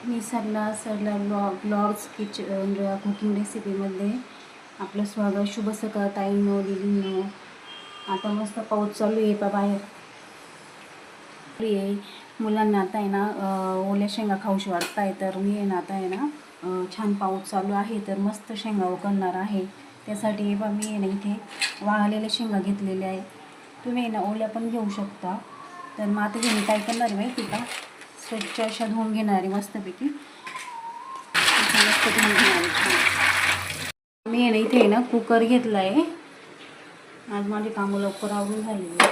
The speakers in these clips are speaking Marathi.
मी सरला ब्लॉग्स किचन कुकिंग रेसिपीमध्ये आपलं स्वागत. शुभ सकाळ ताईंनो, दीदींनो. आता मस्त पाऊस चालू आहे पा बाहेर. मुलांना आता आहे ना ओल्या शेंगा खाऊशी वाटताय, तर मी आहे ना आता आहे ना छान पाऊस चालू आहे तर मस्त शेंगा उकडणार आहे. त्यासाठी बा मी आहे ना इथे वाळलेल्या शेंगा घेतलेल्या आहे. तुम्ही आहे ना ओल्या पण घेऊ शकता. तर मग आता मी काय करणार आहे माहिती का, स्वच्छ अशा धुवून घेणार आहे मस्तपैकी. मस्त धुवून घेणार आहे छान. मी आहे ना इथे आहे ना कुकर घेतला आहे. आज माझी कामं लवकर आवरून झालेली आहे.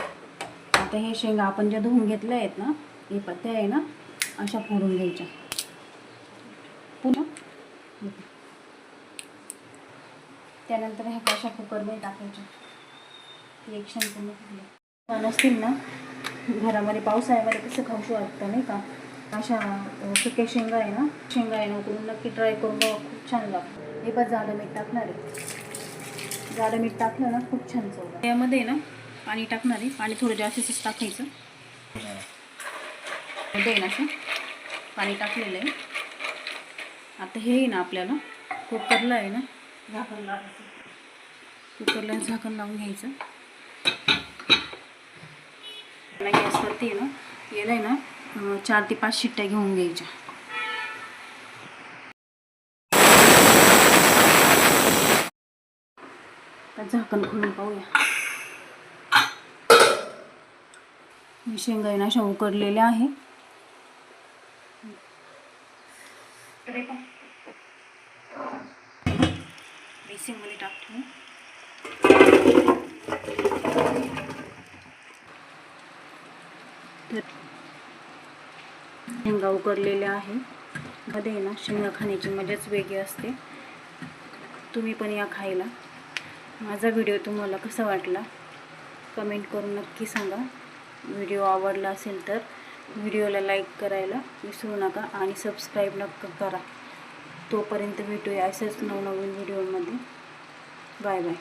आता हे शेंगा आपण ज्या धुवून घेतल्या आहेत ना, हे पत्त्या आहे ना अशा फोडून घ्यायच्या पुन्हा. त्यानंतर ह्या अशा कुकरमध्ये टाकायच्या. ती एक शेंग पूर्ण नसतील ना घरामध्ये पावसाळ्यामध्ये कसं खाऊशी वाटतं नाही का, अशा सुक्या शेंगा आहे ना उकडून नक्की ट्राय करून बघा, खूप छान लागतं. हे पण जाडं मीठ टाकणार आहे. जाडं मीठ टाकलं ना खूप छान चव. त्यामध्ये ना पाणी टाकणार आहे. पाणी थोडं जास्तच टाकायचं. मध्ये ना असं पाणी टाकलेलं आहे. आता हे ना आपल्याला कुकरला आहे ना झाकण लावायचं. कुकरला झाकण लावून घ्यायचं. गॅसवरती आहे ना याला आहे ना 4 ते 5 शिट्ट्या घेऊन घ्यायच्या. तर झाकण खोलून पाहूया. शेंगा आहे ना अशा उकडलेल्या आहे. बेसिनमध्ये टाकतो. शेंगा उकडलेल्या आहे. मध्ये ना शेंगा खाण्याची मजाच वेगळी असते. तुम्ही पण या खायला. माझा व्हिडिओ तुम्हाला कसा वाटला कमेंट करून नक्की सांगा. व्हिडिओ आवडला असेल तर व्हिडिओला लाईक करायला विसरू नका आणि सबस्क्राईब नक्की करा. तोपर्यंत भेटूया असेच नवनवीन व्हिडिओमध्ये. Bye bye.